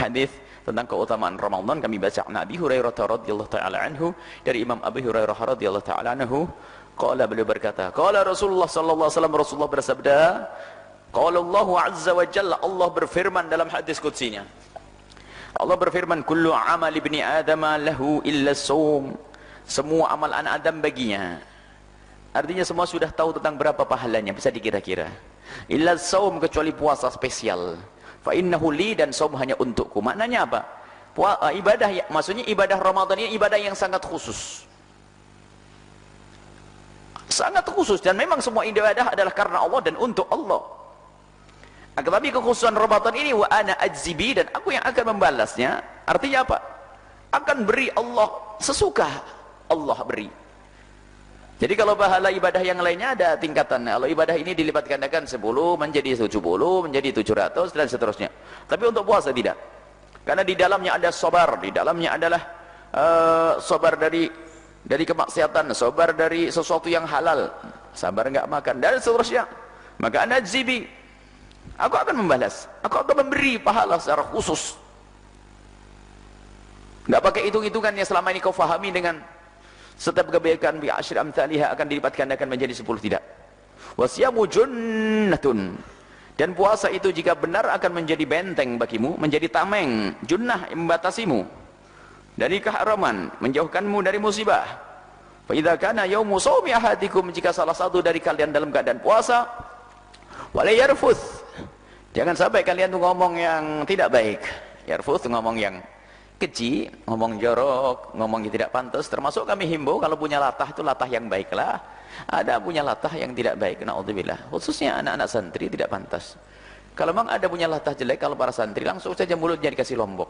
hadis tentang keutamaan Ramadan kami baca Nabi Hurairah radhiyallahu taala anhu, dari Imam Abu Hurairah radhiyallahu taala anhu, qala, beliau berkata, qala Rasulullah sallallahu alaihi wasallam, Rasulullah bersabda, qala Allah azza wa jalla, Allah berfirman dalam hadis qudsinya, Allah berfirman, kullu amal ibni adam lahu illa shaum, semua amal anak Adam baginya. Artinya semua sudah tahu tentang berapa pahalanya, bisa dikira-kira. Illa shaum, kecuali puasa spesial. Fa innahu li, dan shaum hanya untukku. Maknanya apa? Ibadah, maksudnya ibadah Ramadan ini ibadah yang sangat khusus. Sangat khusus, dan memang semua ibadah adalah karena Allah dan untuk Allah. Tetapi kekhususan Ramadan ini, wa ana ajzibi, dan aku yang akan membalasnya. Artinya apa? Akan beri Allah sesuka Allah beri. Jadi kalau pahala ibadah yang lainnya ada tingkatan. Kalau ibadah ini dilipat gandakan 10 menjadi 70, menjadi 700 dan seterusnya. Tapi untuk puasa tidak. Karena di dalamnya ada sabar, di dalamnya adalah sabar dari kemaksiatan, sabar dari sesuatu yang halal, sabar enggak makan dan seterusnya. Maka ana ajzibi, aku akan membalas, aku akan memberi pahala secara khusus. Enggak pakai hitung-hitungan yang selama ini kau fahami dengan setiap kebaikan bi asyri amsalihha akan dilipat gandakan menjadi 10, tidak. Wasyamu junnatun, dan puasa itu jika benar akan menjadi benteng bagimu, menjadi tameng, junnah yang membatasimu dari keharaman, menjauhkanmu dari musibah. Fa idza kana yaumu shaumi ahadikum, jika salah satu dari kalian dalam keadaan puasa, wala yarfuth, jangan sampai kalian tuh ngomong yang tidak baik. Yarfuth, ngomong yang keji, ngomong jorok, ngomong yang tidak pantas. Termasuk kami himbau kalau punya latah itu latah yang baiklah. Ada punya latah yang tidak baik, naudzubillah. Khususnya anak-anak santri tidak pantas. Kalau memang ada punya latah jelek, kalau para santri langsung saja mulutnya dikasih lombok.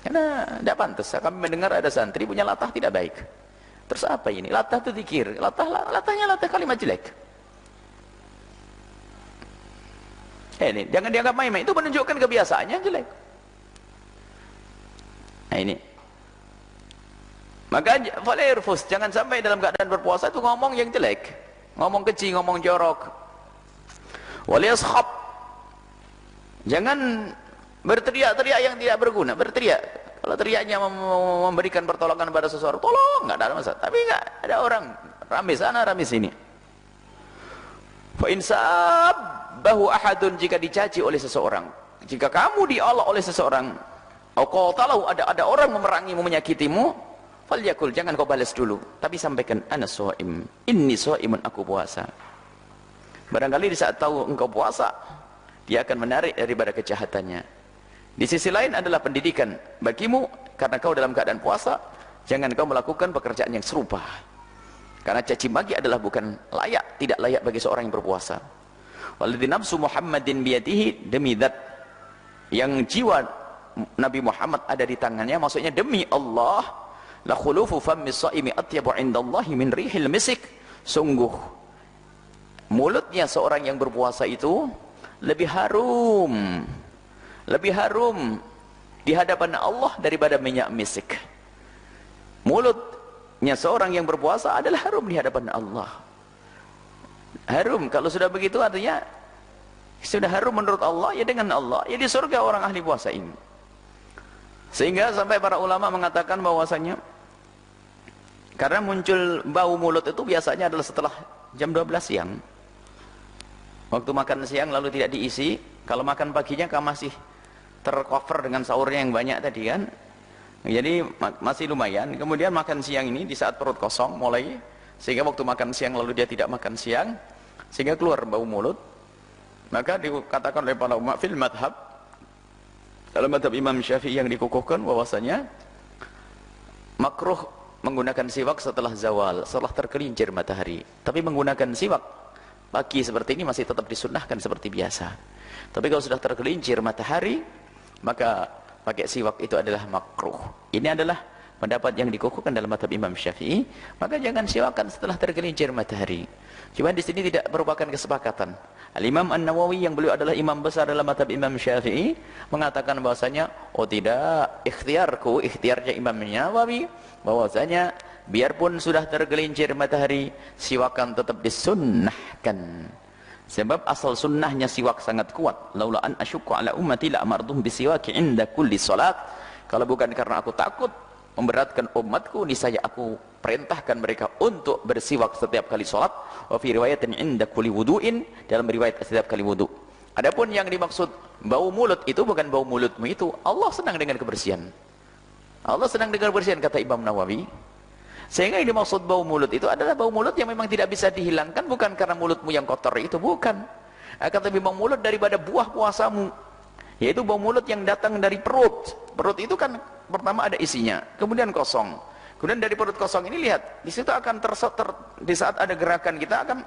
Karena tidak pantas. Kami mendengar ada santri punya latah tidak baik. Terus apa ini? Latah itu dikir. Latahnya latah kalimat jelek. Ini jangan dianggap main-main. Itu menunjukkan kebiasaannya jelek. Nah ini, maka falerfus, jangan sampai dalam keadaan berpuasa itu ngomong yang jelek, ngomong keji, ngomong jorok. Waliyashab, jangan berteriak-teriak yang tidak berguna. Berteriak, kalau teriaknya memberikan pertolongan pada seseorang, tolong, nggak ada masalah. Tapi nggak ada orang rame sana rame sini. Fa insab bahu ahadun, jika dicaci oleh seseorang, jika kamu diolok oleh seseorang, kau tahu ada orang memerangimu, menyakitimu, falyakul, jangan kau balas dulu, tapi sampaikan, ana shaim, inni shaimun, aku puasa. Barangkali di saat tahu engkau puasa, dia akan menarik daripada kejahatannya. Di sisi lain adalah pendidikan bagimu, karena kau dalam keadaan puasa, jangan kau melakukan pekerjaan yang serupa. Karena caci maki adalah bukan layak, tidak layak bagi seorang yang berpuasa. Walladzi nafsu Muhammadin biyadihi, demi zat yang jiwa Nabi Muhammad ada di tangannya, maksudnya demi Allah, la khulufu fammi shaimi atyabu indallahi min rihil misik, sungguh mulutnya seorang yang berpuasa itu lebih harum di hadapan Allah daripada minyak misik. Mulutnya seorang yang berpuasa adalah harum di hadapan Allah. Harum, kalau sudah begitu artinya sudah harum menurut Allah, ya dengan Allah, ya di surga orang ahli puasa ini. Sehingga sampai para ulama mengatakan bahwasanya karena muncul bau mulut itu biasanya adalah setelah jam 12 siang. Waktu makan siang lalu tidak diisi, kalau makan paginya kan masih tercover dengan sahurnya yang banyak tadi kan. Jadi masih lumayan. Kemudian makan siang ini di saat perut kosong mulai, sehingga waktu makan siang lalu dia tidak makan siang, sehingga keluar bau mulut. Maka dikatakan oleh para ulama fil madhab, dalam madhab Imam Syafi'i yang dikukuhkan bahwasanya makruh menggunakan siwak setelah zawal, setelah tergelincir matahari. Tapi menggunakan siwak pagi seperti ini masih tetap disunnahkan seperti biasa. Tapi kalau sudah tergelincir matahari, maka pakai siwak itu adalah makruh. Ini adalah pendapat yang dikukuhkan dalam madhab Imam Syafi'i. Maka jangan siwakan setelah tergelincir matahari. Cuma di sini tidak merupakan kesepakatan. Al-Imam An-Nawawi yang beliau adalah imam besar dalam madhab Imam Syafi'i mengatakan bahwasanya, oh tidak, ikhtiarku, ikhtiarnya Imam Nawawi, bahwasanya biarpun sudah tergelincir matahari, siwakan tetap disunnahkan. Sebab asal sunnahnya siwak sangat kuat. Laula an asyukku ala ummati la amardhum bisiwaki inda kulli salat. Kalau bukan karena aku takut memberatkan umatku, niscaya aku perintahkan mereka untuk bersiwak setiap kali salat. Wa fi riwayatin inda kulli wudu'in, dalam riwayat setiap kali wudu. Adapun yang dimaksud bau mulut itu bukan bau mulutmu itu. Allah senang dengan kebersihan. Allah senang dengan kebersihan, kata Imam Nawawi. Sehingga yang dimaksud bau mulut itu adalah bau mulut yang memang tidak bisa dihilangkan, bukan karena mulutmu yang kotor itu, bukan. Akan tapi bau mulut daripada buah puasamu, yaitu bau mulut yang datang dari perut. Perut itu kan pertama ada isinya, kemudian kosong. Kemudian dari perut kosong ini lihat, di situ akan di saat ada gerakan kita akan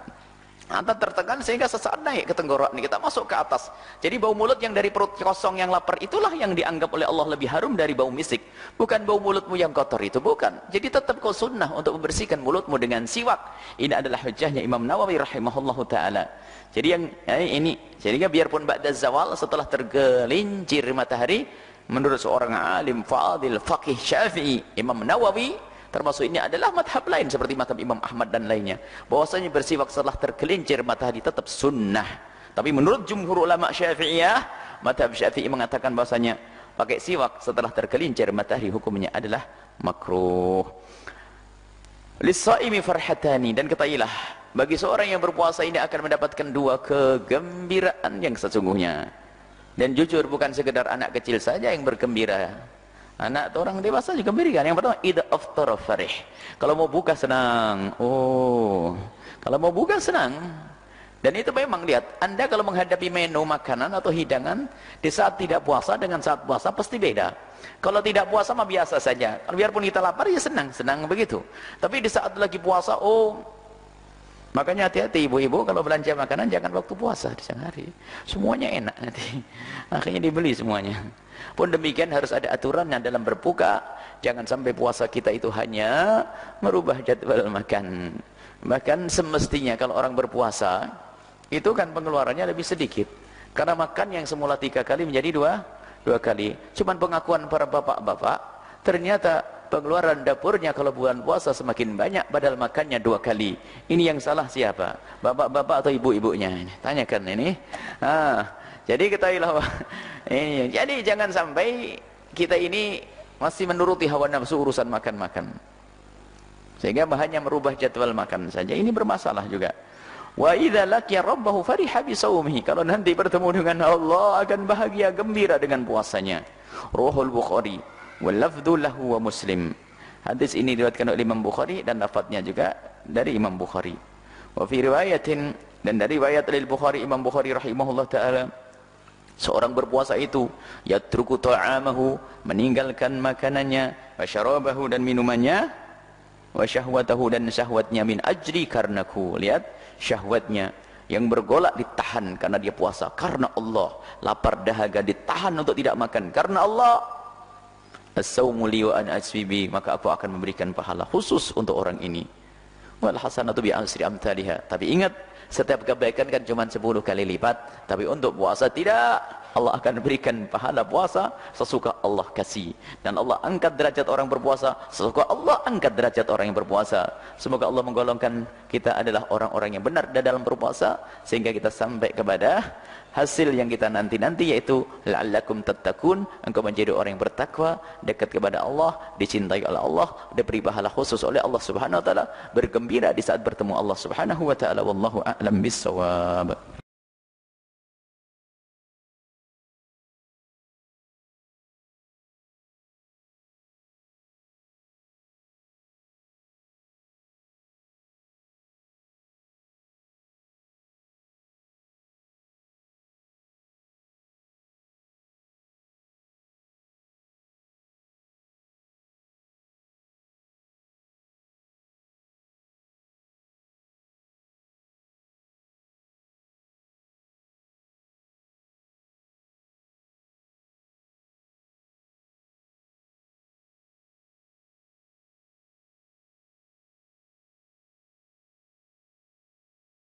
tertekan sehingga sesaat naik ke tenggorokan kita, masuk ke atas. Jadi bau mulut yang dari perut kosong yang lapar itulah yang dianggap oleh Allah lebih harum dari bau misik, bukan bau mulutmu yang kotor itu, bukan. Jadi tetap kau sunnah untuk membersihkan mulutmu dengan siwak. Ini adalah hujahnya Imam Nawawi rahimahullahu taala. Jadi yang ini, jadinya biarpun ba'da zawal, setelah tergelincir matahari, menurut seorang alim fadil faqih Syafi'i, Imam Nawawi, termasuk ini adalah madhab lain seperti madhab Imam Ahmad dan lainnya, bahwasanya bersiwak setelah tergelincir matahari tetap sunnah. Tapi menurut jumhur ulama Syafi'iyah, madhab Syafi'i mengatakan bahwasanya pakai siwak setelah tergelincir matahari hukumnya adalah makruh. Lis-shaimi farhatani, dan ketahuilah bagi seorang yang berpuasa ini akan mendapatkan dua kegembiraan yang sesungguhnya. Dan jujur bukan sekedar anak kecil saja yang bergembira, anak atau orang dewasa juga gembira. Yang pertama, idza aftara farih. Kalau mau buka senang. Oh, kalau mau buka senang. Dan itu memang lihat, Anda kalau menghadapi menu makanan atau hidangan di saat tidak puasa dengan saat puasa pasti beda. Kalau tidak puasa mah biasa saja. Biarpun kita lapar ya senang begitu. Tapi di saat lagi puasa, oh, makanya hati-hati ibu-ibu kalau belanja makanan jangan waktu puasa di siang hari. Semuanya enak nanti. Akhirnya dibeli semuanya. Pun demikian harus ada aturannya dalam berbuka. Jangan sampai puasa kita itu hanya merubah jadwal makan. Bahkan semestinya kalau orang berpuasa, itu kan pengeluarannya lebih sedikit. Karena makan yang semula 3 kali menjadi dua kali. Cuman pengakuan para bapak-bapak, ternyata pengeluaran dapurnya kalau bulan puasa semakin banyak, padahal makannya 2 kali. Ini yang salah siapa? Bapak-bapak atau ibu-ibunya? Tanyakan ini. Jadi ketahuilah ini. Jadi jangan sampai kita ini masih menuruti hawa nafsu urusan makan-makan, sehingga hanya merubah jadwal makan saja. Ini bermasalah juga. Wa idza laqiya rabbahu fariha bi shaumihi. Kalau nanti bertemu dengan Allah akan bahagia gembira dengan puasanya. Ruhul Bukhari wal lafdhu lahu wa Muslim. Hadis ini diriwayatkan oleh Imam Bukhari dan lafadznya juga dari Imam Bukhari. Wa fi riwayatin, dan dari riwayat dari Bukhari, Imam Bukhari rahimahullah taala, seorang berpuasa itu yatruku ta'amahu, meninggalkan makanannya, wa syarabahu, dan minumannya, wa syahwatahu, dan syahwatnya, min ajri, karenaku. Lihat, syahwatnya yang bergolak ditahan karena dia puasa karena Allah, lapar dahaga ditahan untuk tidak makan karena Allah. As-sawmu li wa ana asbibi, maka aku akan memberikan pahala khusus untuk orang ini. Wal hasanatu bi asri amthaliha. Tapi ingat, setiap kebaikan kan cuma 10 kali lipat, tapi untuk puasa tidak. Allah akan berikan pahala puasa sesuka Allah kasih, dan Allah angkat derajat orang berpuasa sesuka Allah angkat derajat orang yang berpuasa. Semoga Allah menggolongkan kita adalah orang-orang yang benar dalam berpuasa, sehingga kita sampai kepada hasil yang kita nanti-nanti, yaitu la'allakum tattaqun, engkau menjadi orang yang bertakwa, dekat kepada Allah, dicintai oleh Allah, diberi pahala khusus oleh Allah Subhanahu wa taala, bergembira di saat bertemu Allah Subhanahu wa taala. Wallahu a'lam bissawab.